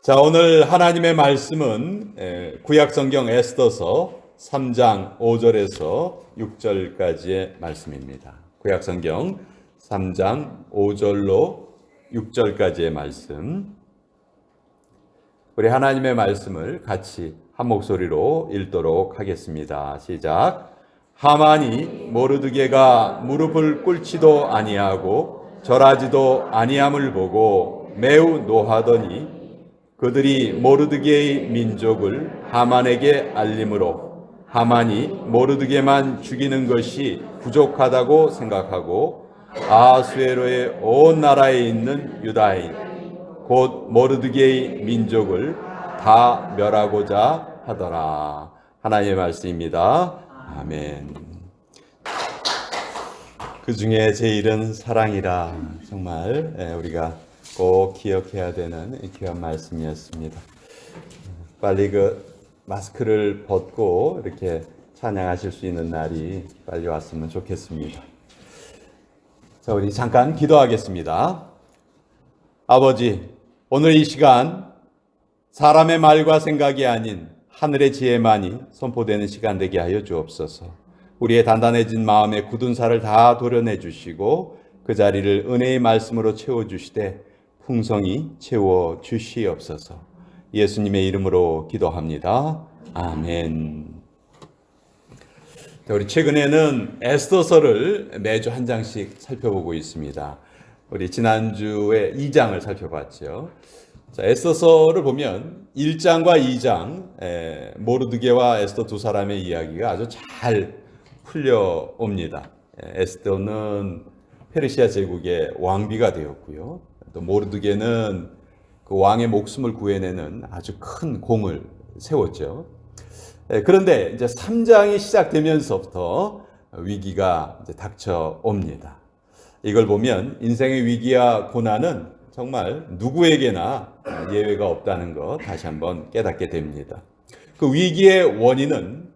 자, 오늘 하나님의 말씀은 구약성경 에스더서 3장 5절에서 6절까지의 말씀입니다. 구약성경 3장 5절로 6절까지의 말씀. 우리 하나님의 말씀을 같이 한 목소리로 읽도록 하겠습니다. 시작. 하만이 모르드게가 무릎을 꿇지도 아니하고 절하지도 아니함을 보고 매우 노하더니 그들이 모르드게의 민족을 하만에게 알림으로 하만이 모르드게만 죽이는 것이 부족하다고 생각하고 아하수에로의 온 나라에 있는 유다인 곧 모르드게의 민족을 다 멸하고자 하더라. 하나님의 말씀입니다. 아멘. 그 중에 제일은 사랑이라. 정말 우리가 꼭 기억해야 되는 귀한 말씀이었습니다. 빨리 그 마스크를 벗고 이렇게 찬양하실 수 있는 날이 빨리 왔으면 좋겠습니다. 자, 우리 잠깐 기도하겠습니다. 아버지, 오늘 이 시간 사람의 말과 생각이 아닌 하늘의 지혜만이 선포되는 시간 되게 하여 주옵소서. 우리의 단단해진 마음의 굳은 살을 다 도려내 주시고 그 자리를 은혜의 말씀으로 채워주시되 풍성히 채워 주시옵소서. 예수님의 이름으로 기도합니다. 아멘. 우리 최근에는 에스더서를 매주 한 장씩 살펴보고 있습니다. 우리 지난주에 2장을 살펴봤죠. 자, 에스더서를 보면 1장과 2장 모르드게와 에스더 두 사람의 이야기가 아주 잘 풀려옵니다. 에스더는 페르시아 제국의 왕비가 되었고요. 또 모르드게는 그 왕의 목숨을 구해내는 아주 큰 공을 세웠죠. 그런데 이제 3장이 시작되면서부터 위기가 이제 닥쳐옵니다. 이걸 보면 인생의 위기와 고난은 정말 누구에게나 예외가 없다는 것 다시 한번 깨닫게 됩니다. 그 위기의 원인은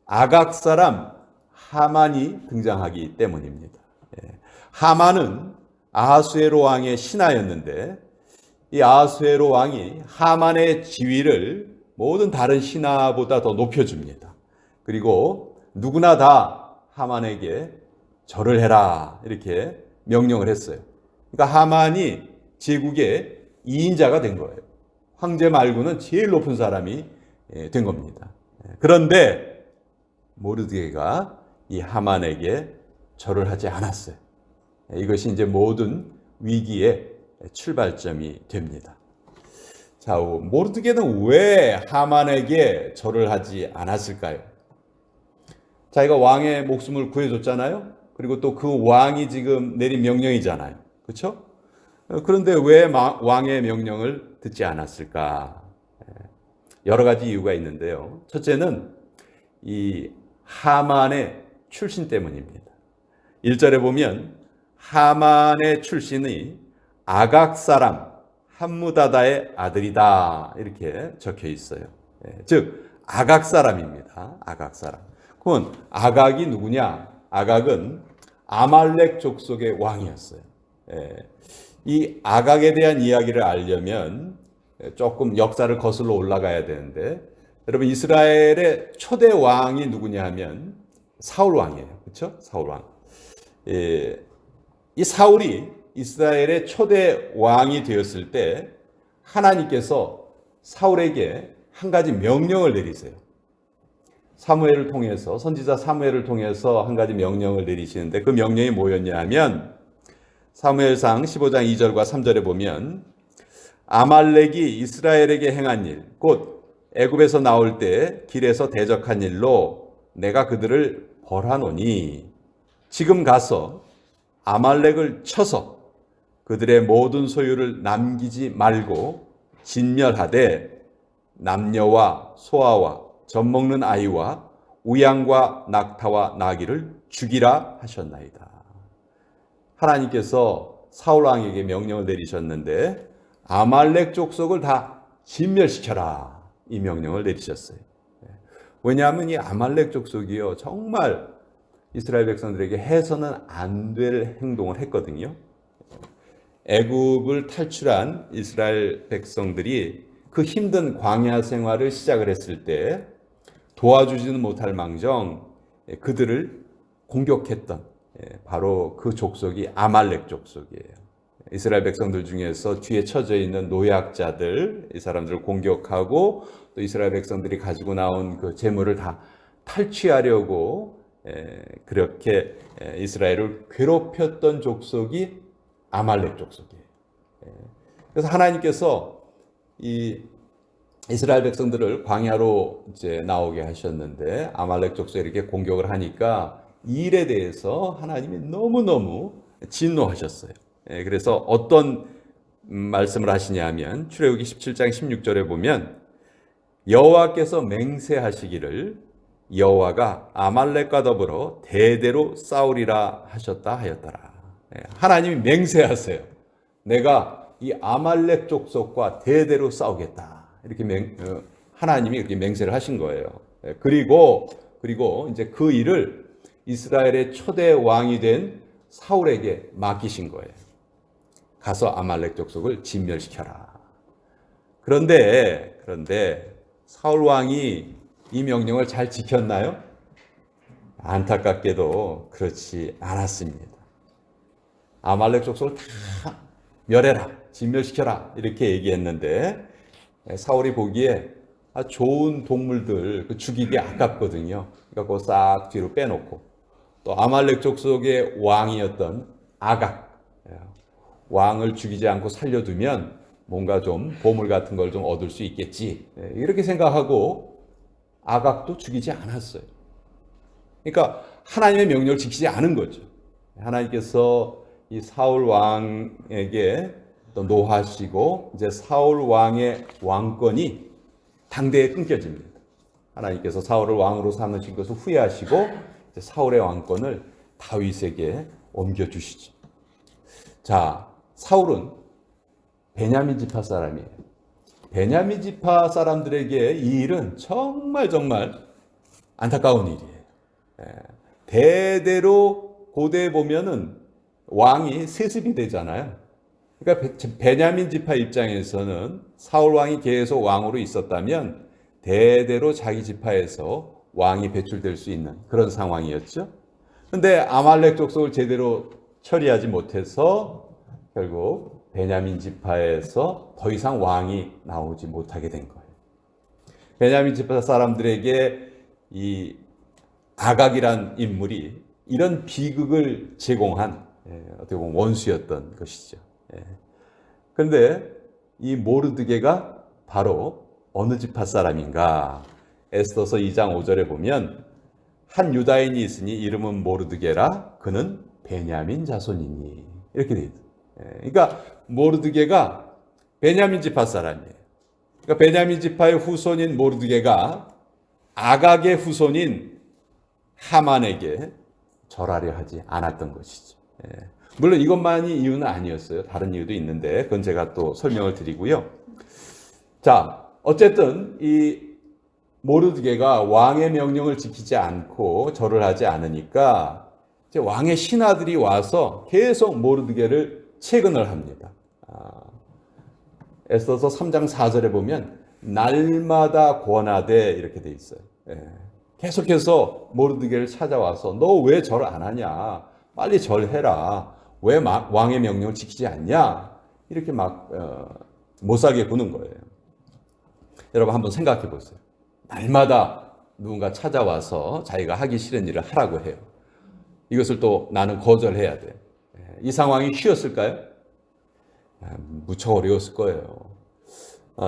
아각 사람 하만이 등장하기 때문입니다. 하만은 아하수에로 왕의 신하였는데 이 아하수에로 왕이 하만의 지위를 모든 다른 신하보다 더 높여줍니다. 그리고 누구나 다 하만에게 절을 해라 이렇게 명령을 했어요. 그러니까 하만이 제국의 2인자가 된 거예요. 황제 말고는 제일 높은 사람이 된 겁니다. 그런데 모르드게가 이 하만에게 절을 하지 않았어요. 이것이 이제 모든 위기의 출발점이 됩니다. 자, 모르드게는 왜 하만에게 절을 하지 않았을까요? 자기가 왕의 목숨을 구해줬잖아요. 그리고 또 그 왕이 지금 내린 명령이잖아요. 그렇죠? 그런데 왜 왕의 명령을 듣지 않았을까? 여러 가지 이유가 있는데요. 첫째는 이 하만의 출신 때문입니다. 1절에 보면 하만의 출신이 아각 사람 함무다다의 아들이다 이렇게 적혀 있어요. 즉 아각 사람입니다. 아각 사람. 그건 아각이 누구냐? 아각은 아말렉 족속의 왕이었어요. 이 아각에 대한 이야기를 알려면 조금 역사를 거슬러 올라가야 되는데, 여러분 이스라엘의 초대 왕이 누구냐 하면 사울 왕이에요. 그렇죠? 사울 왕. 이 사울이 이스라엘의 초대 왕이 되었을 때 하나님께서 사울에게 한 가지 명령을 내리세요. 사무엘을 통해서, 선지자 사무엘을 통해서 한 가지 명령을 내리시는데 그 명령이 뭐였냐 하면 사무엘상 15장 2절과 3절에 보면 아말렉이 이스라엘에게 행한 일, 곧 애굽에서 나올 때 길에서 대적한 일로 내가 그들을 벌하노니 지금 가서 아말렉을 쳐서 그들의 모든 소유를 남기지 말고 진멸하되 남녀와 소아와 젖먹는 아이와 우양과 낙타와 나귀를 죽이라 하셨나이다. 하나님께서 사울 왕에게 명령을 내리셨는데 아말렉 족속을 다 진멸시켜라 이 명령을 내리셨어요. 왜냐하면 이 아말렉 족속이요 정말 이스라엘 백성들에게 해서는 안 될 행동을 했거든요. 애굽을 탈출한 이스라엘 백성들이 그 힘든 광야 생활을 시작을 했을 때 도와주지는 못할 망정 그들을 공격했던 바로 그 족속이 아말렉 족속이에요. 이스라엘 백성들 중에서 뒤에 처져 있는 노약자들, 이 사람들을 공격하고 또 이스라엘 백성들이 가지고 나온 그 재물을 다 탈취하려고 그렇게 이스라엘을 괴롭혔던 족속이 아말렉 족속이에요. 그래서 하나님께서 이 이스라엘 백성들을 광야로 이제 나오게 하셨는데 아말렉 족속이 이렇게 공격을 하니까 이 일에 대해서 하나님이 너무너무 진노하셨어요. 그래서 어떤 말씀을 하시냐면 출애굽기 17장 16절에 보면 여호와께서 맹세하시기를 여호와가 아말렉과 더불어 대대로 싸우리라 하셨다 하였더라. 하나님이 맹세하세요. 내가 이 아말렉 족속과 대대로 싸우겠다. 이렇게 하나님이 이렇게 맹세를 하신 거예요. 그리고 이제 그 일을 이스라엘의 초대 왕이 된 사울에게 맡기신 거예요. 가서 아말렉 족속을 진멸시켜라. 그런데 사울 왕이 이 명령을 잘 지켰나요? 안타깝게도 그렇지 않았습니다. 아말렉 족속을 다 멸해라, 진멸시켜라 이렇게 얘기했는데 사울이 보기에 좋은 동물들 죽이기 아깝거든요. 그러니까 그거 싹 뒤로 빼놓고 또 아말렉 족속의 왕이었던 아각 왕을 죽이지 않고 살려두면 뭔가 좀 보물 같은 걸 좀 얻을 수 있겠지 이렇게 생각하고 아각도 죽이지 않았어요. 그러니까 하나님의 명령을 지키지 않은 거죠. 하나님께서 이 사울 왕에게 또 노하시고 이제 사울 왕의 왕권이 당대에 끊겨집니다. 하나님께서 사울을 왕으로 삼으신 것을 후회하시고 이제 사울의 왕권을 다윗에게 옮겨주시죠. 자, 사울은 베냐민 지파 사람이에요. 베냐민 지파 사람들에게 이 일은 정말 안타까운 일이에요. 대대로 고대에 보면은 왕이 세습이 되잖아요. 그러니까 베냐민 지파 입장에서는 사울 왕이 계속 왕으로 있었다면 대대로 자기 지파에서 왕이 배출될 수 있는 그런 상황이었죠. 그런데 아말렉 족속을 제대로 처리하지 못해서 결국 베냐민 지파에서 더 이상 왕이 나오지 못하게 된 거예요. 베냐민 지파 사람들에게 이 아각이란 인물이 이런 비극을 제공한 어떻게 보면 원수였던 것이죠. 그런데 이 모르드게가 바로 어느 지파 사람인가? 에스더서 2장 5절에 보면 한 유다인이 있으니 이름은 모르드게라 그는 베냐민 자손이니 이렇게 돼 있어요. 그러니까 모르드게가 베냐민 지파 사람이에요. 그러니까 베냐민 지파의 후손인 모르드게가 아각의 후손인 하만에게 절하려 하지 않았던 것이죠. 물론 이것만이 이유는 아니었어요. 다른 이유도 있는데 그건 제가 또 설명을 드리고요. 자, 어쨌든 이 모르드게가 왕의 명령을 지키지 않고 절을 하지 않으니까 이제 왕의 신하들이 와서 계속 모르드게를 채근을 합니다. 에스더서 3장 4절에 보면 날마다 권하되 이렇게 돼 있어요. 계속해서 모르드게를 찾아와서 너 왜 절 안 하냐? 빨리 절해라. 왜 왕의 명령을 지키지 않냐? 이렇게 못살게 구는 거예요. 여러분 한번 생각해 보세요. 날마다 누군가 찾아와서 자기가 하기 싫은 일을 하라고 해요. 이것을 또 나는 거절해야 돼. 이 상황이 쉬웠을까요? 무척 어려웠을 거예요.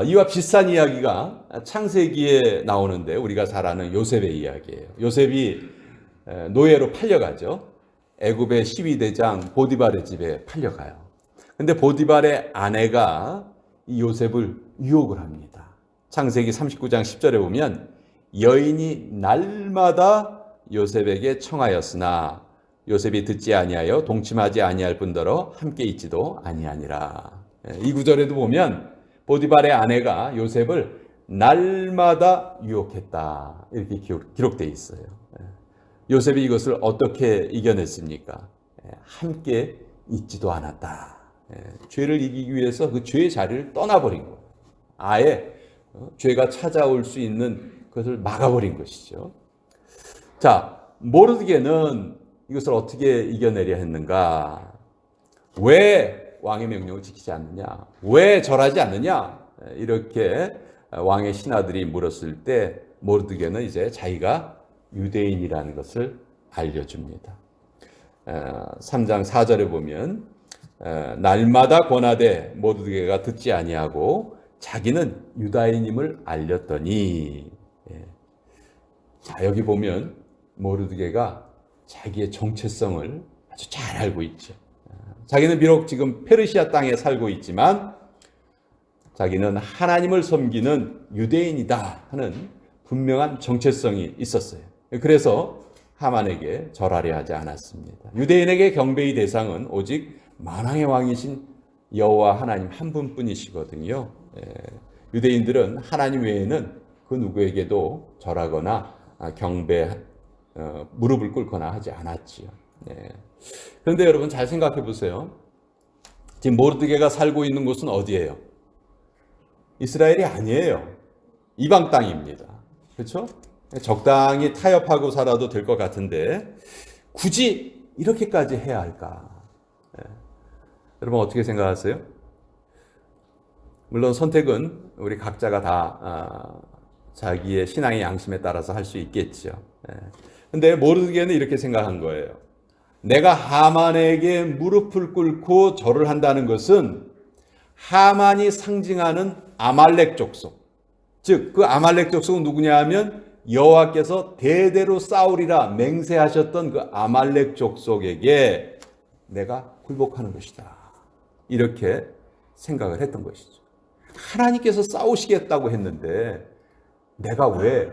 이와 비슷한 이야기가 창세기에 나오는데 우리가 잘 아는 요셉의 이야기예요. 요셉이 노예로 팔려가죠. 애굽의 시위대장 보디발의 집에 팔려가요. 근데 보디발의 아내가 이 요셉을 유혹을 합니다. 창세기 39장 10절에 보면 여인이 날마다 요셉에게 청하였으나 요셉이 듣지 아니하여 동침하지 아니할 뿐더러 함께 있지도 아니하니라. 이 구절에도 보면 보디발의 아내가 요셉을 날마다 유혹했다 이렇게 기록되어 있어요. 요셉이 이것을 어떻게 이겨냈습니까? 함께 있지도 않았다. 죄를 이기기 위해서 그 죄의 자리를 떠나버린 거예요. 아예 죄가 찾아올 수 있는 것을 막아버린 것이죠. 자, 모르드게는 이것을 어떻게 이겨내려 했는가? 왜 왕의 명령을 지키지 않느냐? 왜 절하지 않느냐? 이렇게 왕의 신하들이 물었을 때 모르드게는 이제 자기가 유대인이라는 것을 알려줍니다. 3장 4절에 보면 날마다 권하되 모르드게가 듣지 아니하고 자기는 유다인임을 알렸더니, 자, 여기 보면 모르드게가 자기의 정체성을 아주 잘 알고 있죠. 자기는 비록 지금 페르시아 땅에 살고 있지만 자기는 하나님을 섬기는 유대인이다 하는 분명한 정체성이 있었어요. 그래서 하만에게 절하려 하지 않았습니다. 유대인에게 경배의 대상은 오직 만왕의 왕이신 여호와 하나님 한 분뿐이시거든요. 유대인들은 하나님 외에는 그 누구에게도 절하거나 경배, 무릎을 꿇거나 하지 않았지요. 그런데 여러분 잘 생각해 보세요. 지금 모르드게가 살고 있는 곳은 어디예요? 이스라엘이 아니에요. 이방 땅입니다. 그렇죠? 적당히 타협하고 살아도 될 것 같은데 굳이 이렇게까지 해야 할까? 여러분 어떻게 생각하세요? 물론 선택은 우리 각자가 다 자기의 신앙의 양심에 따라서 할 수 있겠죠. 근데 모르드게는 이렇게 생각한 거예요. 내가 하만에게 무릎을 꿇고 절을 한다는 것은 하만이 상징하는 아말렉 족속, 즉 그 아말렉 족속은 누구냐 하면 여호와께서 대대로 싸우리라 맹세하셨던 그 아말렉 족속에게 내가 굴복하는 것이다. 이렇게 생각을 했던 것이죠. 하나님께서 싸우시겠다고 했는데 내가 왜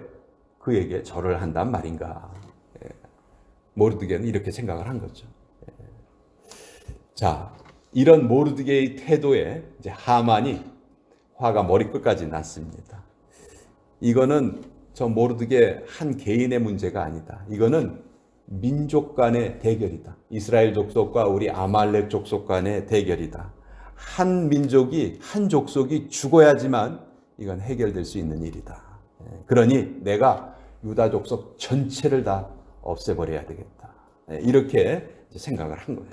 그에게 절을 한단 말인가? 모르드게는 이렇게 생각을 한 거죠. 자, 이런 모르드게의 태도에 이제 하만이 화가 머리끝까지 났습니다. 이거는 저 모르드게 한 개인의 문제가 아니다. 이거는 민족 간의 대결이다. 이스라엘 족속과 우리 아말렉 족속 간의 대결이다. 한 민족이, 한 족속이 죽어야지만 이건 해결될 수 있는 일이다. 그러니 내가 유다 족속 전체를 다 없애버려야 되겠다. 이렇게 생각을 한 거예요.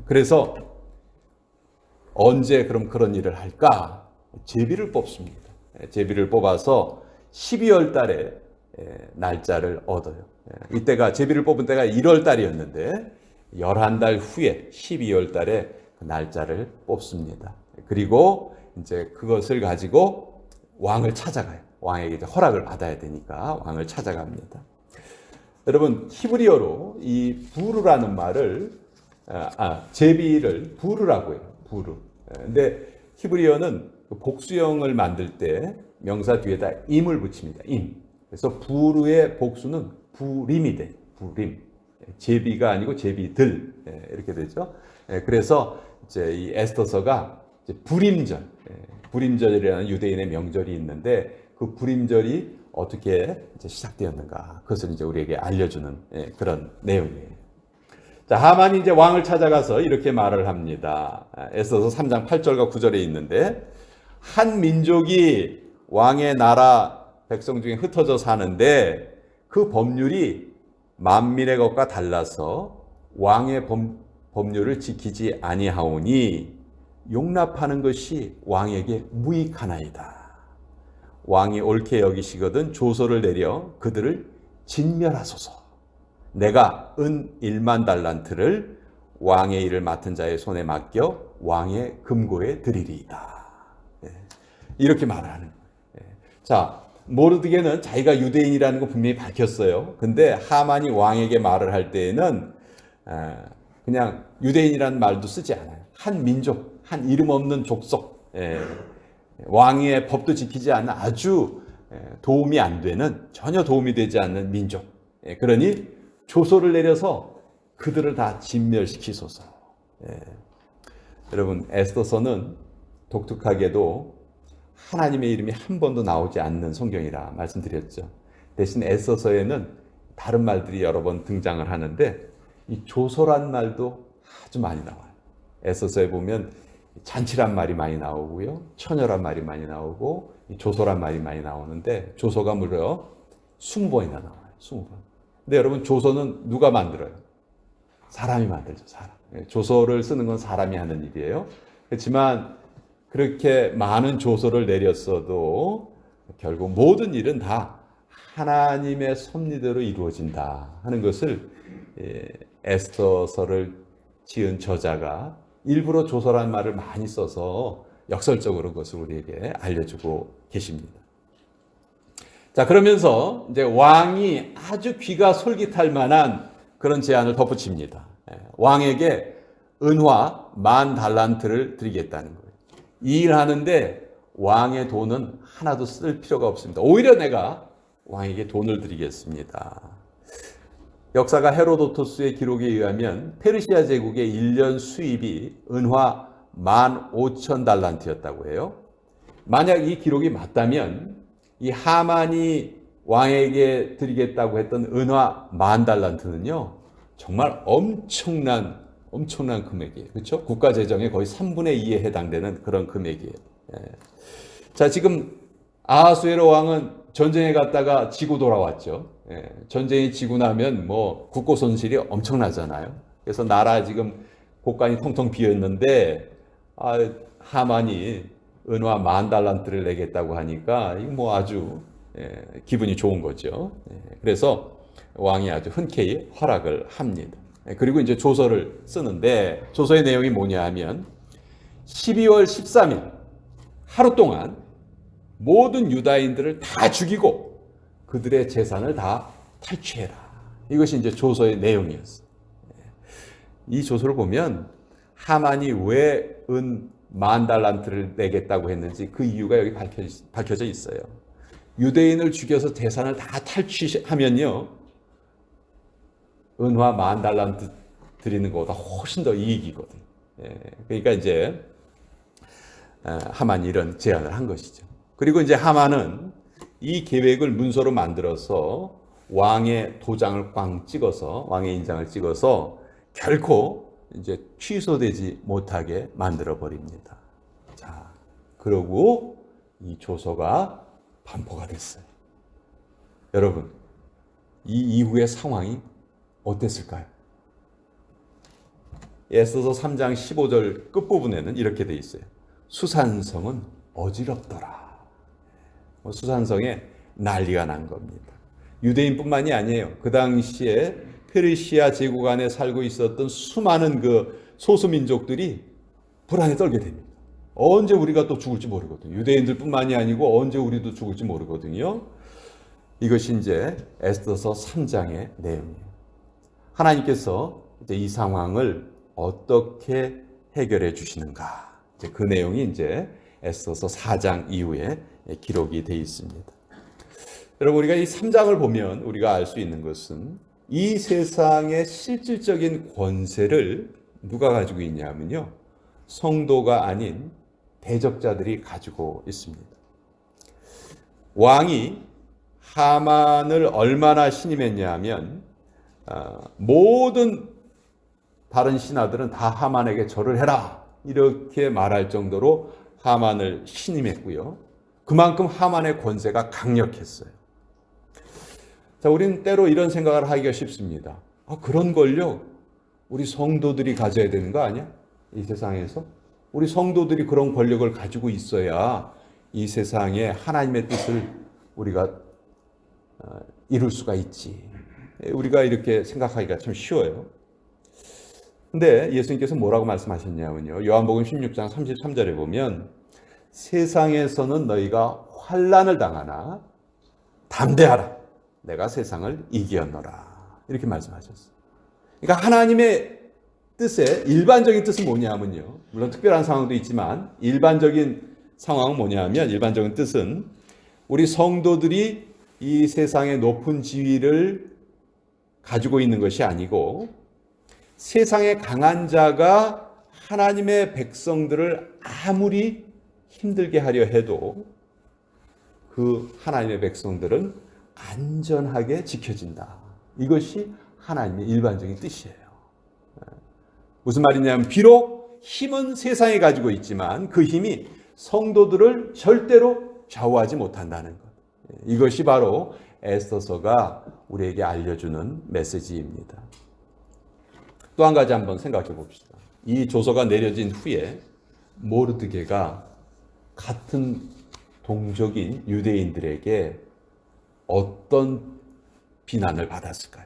그래서 언제 그럼 그런 일을 할까? 제비를 뽑습니다. 제비를 뽑아서 12월 달에 날짜를 얻어요. 이때가 제비를 뽑은 때가 1월 달이었는데 11달 후에 12월 달에 그 날짜를 뽑습니다. 그리고 이제 그것을 가지고 왕을 찾아가요. 왕에게 이제 허락을 받아야 되니까 왕을 찾아갑니다. 여러분 히브리어로 이 부르라는 말을 제비를 부르라고 해요. 부르. 근데 히브리어는 복수형을 만들 때 명사 뒤에다 임을 붙입니다. 임. 그래서 부르의 복수는 부림이 돼. 부림. 제비가 아니고 제비들 이렇게 되죠. 그래서 이제 이 에스더서가 이제 부림절, 부림절이라는 유대인의 명절이 있는데 그 부림절이 어떻게 이제 시작되었는가 그것을 이제 우리에게 알려주는 그런 내용이에요. 자, 하만이 이제 왕을 찾아가서 이렇게 말을 합니다. 에스더서 3장 8절과 9절에 있는데 한 민족이 왕의 나라 백성 중에 흩어져 사는데 그 법률이 만민의 것과 달라서 왕의 법률을 지키지 아니하오니 용납하는 것이 왕에게 무익하나이다. 왕이 옳게 여기시거든 조서를 내려 그들을 진멸하소서. 내가 은 1만 달란트를 왕의 일을 맡은 자의 손에 맡겨 왕의 금고에 드리리이다. 이렇게 말을 하는 거예요. 자, 모르드게는 자기가 유대인이라는 거 분명히 밝혔어요. 근데 하만이 왕에게 말을 할 때에는 그냥 유대인이라는 말도 쓰지 않아요. 한 민족, 한 이름 없는 족속, 왕의 법도 지키지 않는 아주 도움이 안 되는, 전혀 도움이 되지 않는 민족. 그러니 조소를 내려서 그들을 다 진멸시키소서. 여러분, 에스더서는 독특하게도 하나님의 이름이 한 번도 나오지 않는 성경이라 말씀드렸죠. 대신 에스더서에는 다른 말들이 여러 번 등장을 하는데 이 조소란 말도 아주 많이 나와요. 에스더서에 보면 잔치란 말이 많이 나오고요. 처녀란 말이 많이 나오고 조소란 말이 많이 나오는데 조소가 무려 20번이나 나와요. 20번. 근데 여러분 조소는 누가 만들어요? 사람이 만들죠. 사람. 조소를 쓰는 건 사람이 하는 일이에요. 그렇지만 그렇게 많은 조소를 내렸어도 결국 모든 일은 다 하나님의 섭리대로 이루어진다 하는 것을 에스더서를 지은 저자가 일부러 조서라는 말을 많이 써서 역설적으로 그것을 우리에게 알려주고 계십니다. 자, 그러면서 이제 왕이 아주 귀가 솔깃할 만한 그런 제안을 덧붙입니다. 왕에게 은화 10,000달란트를 드리겠다는 거예요. 이 일 하는데 왕의 돈은 하나도 쓸 필요가 없습니다. 오히려 내가 왕에게 돈을 드리겠습니다. 역사가 헤로도토스의 기록에 의하면 페르시아 제국의 1년 수입이 은화 15,000달란트였다고 해요. 만약 이 기록이 맞다면 이 하만이 왕에게 드리겠다고 했던 은화 10,000달란트는요 정말 엄청난 금액이에요. 그렇죠? 국가 재정의 거의 3분의 2에 해당되는 그런 금액이에요. 자, 지금 아하수에로 왕은 전쟁에 갔다가 지고 돌아왔죠. 전쟁이 지고 나면 뭐 국고 손실이 엄청나잖아요. 그래서 나라 지금 곳간이 텅텅 비었는데 하만이 은화 10,000달란트를 내겠다고 하니까 이거 뭐 아주 기분이 좋은 거죠. 그래서 왕이 아주 흔쾌히 허락을 합니다. 그리고 이제 조서를 쓰는데 조서의 내용이 뭐냐 하면 12월 13일 하루 동안 모든 유다인들을 다 죽이고 그들의 재산을 다 탈취해라. 이것이 이제 조서의 내용이었어요. 이 조서를 보면 하만이 왜 은 10,000달란트를 내겠다고 했는지 그 이유가 여기 밝혀져 있어요. 유대인을 죽여서 재산을 다 탈취하면요 은화 10,000달란트 드리는 것보다 훨씬 더 이익이거든요. 그러니까 이제 하만이 이런 제안을 한 것이죠. 그리고 이제 하만은 이 계획을 문서로 만들어서 왕의 도장을 꽝 찍어서 왕의 인장을 찍어서 결코 이제 취소되지 못하게 만들어 버립니다. 자, 그러고 이 조서가 반포가 됐어요. 여러분, 이 이후의 상황이 어땠을까요? 에스더서 3장 15절 끝부분에는 이렇게 돼 있어요. 수산성은 어지럽더라. 수산성에 난리가 난 겁니다. 유대인뿐만이 아니에요. 그 당시에 페르시아 제국 안에 살고 있었던 수많은 그 소수민족들이 불안에 떨게 됩니다. 언제 우리가 또 죽을지 모르거든요. 유대인들뿐만이 아니고 언제 우리도 죽을지 모르거든요. 이것이 이제 에스더서 3장의 내용이에요. 하나님께서 이제 이 상황을 어떻게 해결해 주시는가? 이제 그 내용이 이제 에스더서 4장 이후에 기록이 되어 있습니다. 여러분, 우리가 이 3장을 보면 우리가 알 수 있는 것은 이 세상의 실질적인 권세를 누가 가지고 있냐면요, 성도가 아닌 대적자들이 가지고 있습니다. 왕이 하만을 얼마나 신임했냐 하면 모든 다른 신하들은 다 하만에게 절을 해라 이렇게 말할 정도로 하만을 신임했고요. 그만큼 하만의 권세가 강력했어요. 자, 우리는 때로 이런 생각을 하기가 쉽습니다. 그런 권력 우리 성도들이 가져야 되는 거 아니야? 이 세상에서? 우리 성도들이 그런 권력을 가지고 있어야 이 세상에 하나님의 뜻을 우리가 이룰 수가 있지. 우리가 이렇게 생각하기가 참 쉬워요. 근데 예수님께서 뭐라고 말씀하셨냐면요, 요한복음 16장 33절에 보면 세상에서는 너희가 환난을 당하나 담대하라. 내가 세상을 이기었노라. 이렇게 말씀하셨어요. 그러니까 하나님의 뜻의 일반적인 뜻은 뭐냐면요, 물론 특별한 상황도 있지만 일반적인 상황은 뭐냐면, 일반적인 뜻은 우리 성도들이 이 세상의 높은 지위를 가지고 있는 것이 아니고 세상의 강한 자가 하나님의 백성들을 아무리 힘들게 하려 해도 그 하나님의 백성들은 안전하게 지켜진다. 이것이 하나님의 일반적인 뜻이에요. 무슨 말이냐면 비록 힘은 세상에 가지고 있지만 그 힘이 성도들을 절대로 좌우하지 못한다는 것. 이것이 바로 에스더서가 우리에게 알려주는 메시지입니다. 또 한 가지 한번 생각해 봅시다. 이 조서가 내려진 후에 모르드게가 같은 동족인 유대인들에게 어떤 비난을 받았을까요?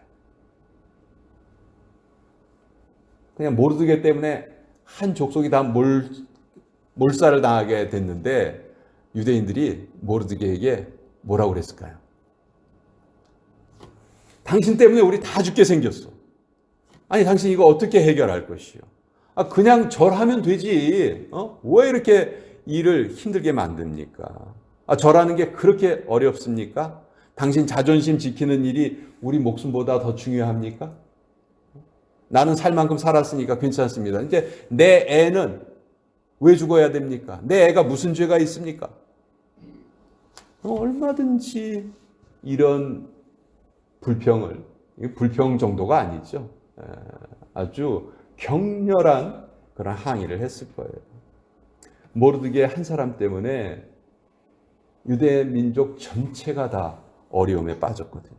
그냥 모르드게 때문에 한 족속이 다 몰살을 당하게 됐는데 유대인들이 모르드게에게 뭐라고 그랬을까요? 당신 때문에 우리 다 죽게 생겼어. 아니 당신 이거 어떻게 해결할 것이요? 그냥 절하면 되지. 왜 이렇게 일을 힘들게 만듭니까? 절하는 게 그렇게 어렵습니까? 당신 자존심 지키는 일이 우리 목숨보다 더 중요합니까? 나는 살 만큼 살았으니까 괜찮습니다. 이제 내 애는 왜 죽어야 됩니까? 내 애가 무슨 죄가 있습니까? 얼마든지 이런 불평 정도가 아니죠. 아주 격렬한 그런 항의를 했을 거예요. 모르드게 한 사람 때문에 유대 민족 전체가 다 어려움에 빠졌거든요.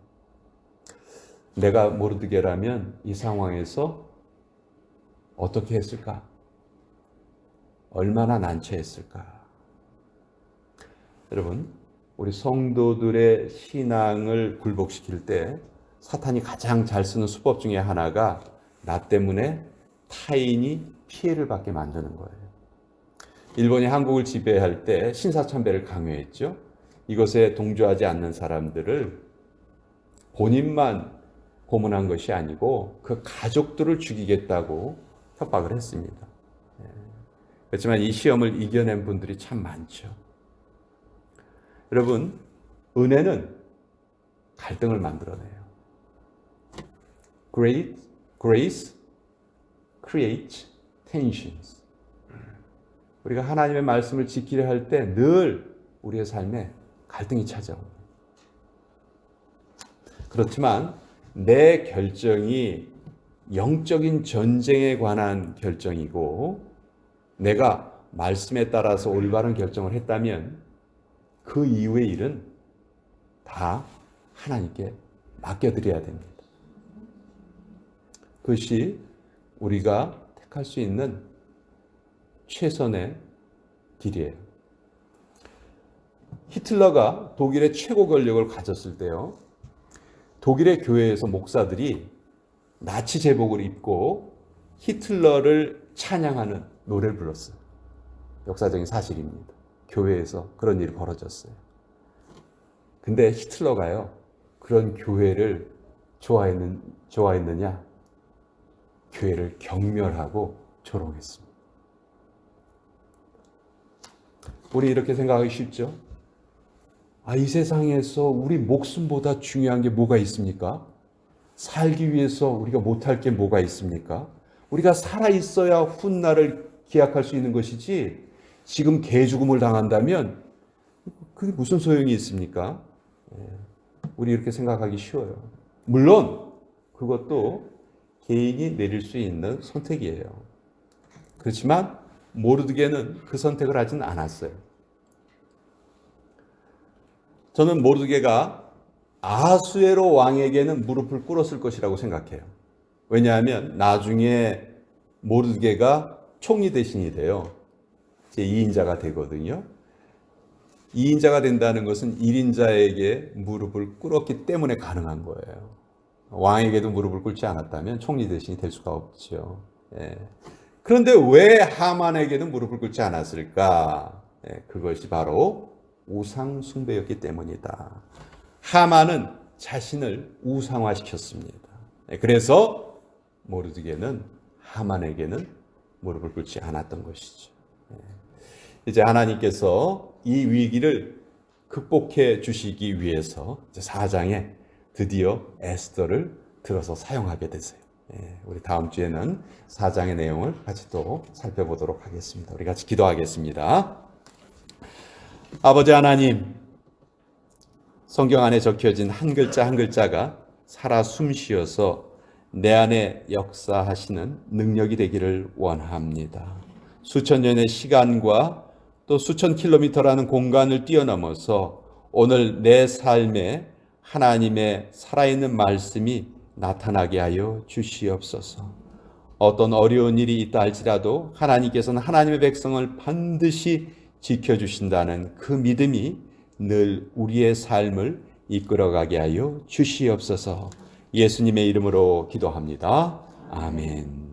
내가 모르드게라면 이 상황에서 어떻게 했을까? 얼마나 난처했을까? 여러분, 우리 성도들의 신앙을 굴복시킬 때 사탄이 가장 잘 쓰는 수법 중에 하나가 나 때문에 타인이 피해를 받게 만드는 거예요. 일본이 한국을 지배할 때 신사참배를 강요했죠. 이것에 동조하지 않는 사람들을 본인만 고문한 것이 아니고 그 가족들을 죽이겠다고 협박을 했습니다. 그렇지만 이 시험을 이겨낸 분들이 참 많죠. 여러분, 은혜는 갈등을 만들어내요. Grace creates tensions. 우리가 하나님의 말씀을 지키려 할 때 늘 우리의 삶에 갈등이 찾아옵니다. 그렇지만 내 결정이 영적인 전쟁에 관한 결정이고 내가 말씀에 따라서 올바른 결정을 했다면 그 이후의 일은 다 하나님께 맡겨드려야 됩니다. 그것이 우리가 택할 수 있는 최선의 길이에요. 히틀러가 독일의 최고 권력을 가졌을 때요, 독일의 교회에서 목사들이 나치 제복을 입고 히틀러를 찬양하는 노래를 불렀어요. 역사적인 사실입니다. 교회에서 그런 일이 벌어졌어요. 근데 히틀러가요, 그런 교회를 좋아했느냐? 교회를 경멸하고 조롱했습니다. 우리 이렇게 생각하기 쉽죠? 이 세상에서 우리 목숨보다 중요한 게 뭐가 있습니까? 살기 위해서 우리가 못할 게 뭐가 있습니까? 우리가 살아있어야 훗날을 기약할 수 있는 것이지 지금 개죽음을 당한다면 그게 무슨 소용이 있습니까? 우리 이렇게 생각하기 쉬워요. 물론 그것도 개인이 내릴 수 있는 선택이에요. 그렇지만 모르드게는 그 선택을 하진 않았어요. 저는 모르드게가 아하수에로 왕에게는 무릎을 꿇었을 것이라고 생각해요. 왜냐하면 나중에 모르드게가 총리 대신이 돼요. 제2인자가 되거든요. 2인자가 된다는 것은 1인자에게 무릎을 꿇었기 때문에 가능한 거예요. 왕에게도 무릎을 꿇지 않았다면 총리 대신이 될 수가 없죠. 그런데 왜 하만에게는 무릎을 꿇지 않았을까? 그것이 바로 우상 숭배였기 때문이다. 하만은 자신을 우상화시켰습니다. 그래서 모르드게는 하만에게는 무릎을 꿇지 않았던 것이죠. 이제 하나님께서 이 위기를 극복해 주시기 위해서 4장에 드디어 에스더를 들어서 사용하게 되세요. 우리 다음 주에는 4장의 내용을 같이 또 살펴보도록 하겠습니다. 우리 같이 기도하겠습니다. 아버지 하나님, 성경 안에 적혀진 한 글자 한 글자가 살아 숨쉬어서 내 안에 역사하시는 능력이 되기를 원합니다. 수천 년의 시간과 또 수천 킬로미터라는 공간을 뛰어넘어서 오늘 내 삶에 하나님의 살아있는 말씀이 나타나게 하여 주시옵소서. 어떤 어려운 일이 있다 할지라도 하나님께서는 하나님의 백성을 반드시 지켜주신다는 그 믿음이 늘 우리의 삶을 이끌어가게 하여 주시옵소서. 예수님의 이름으로 기도합니다. 아멘.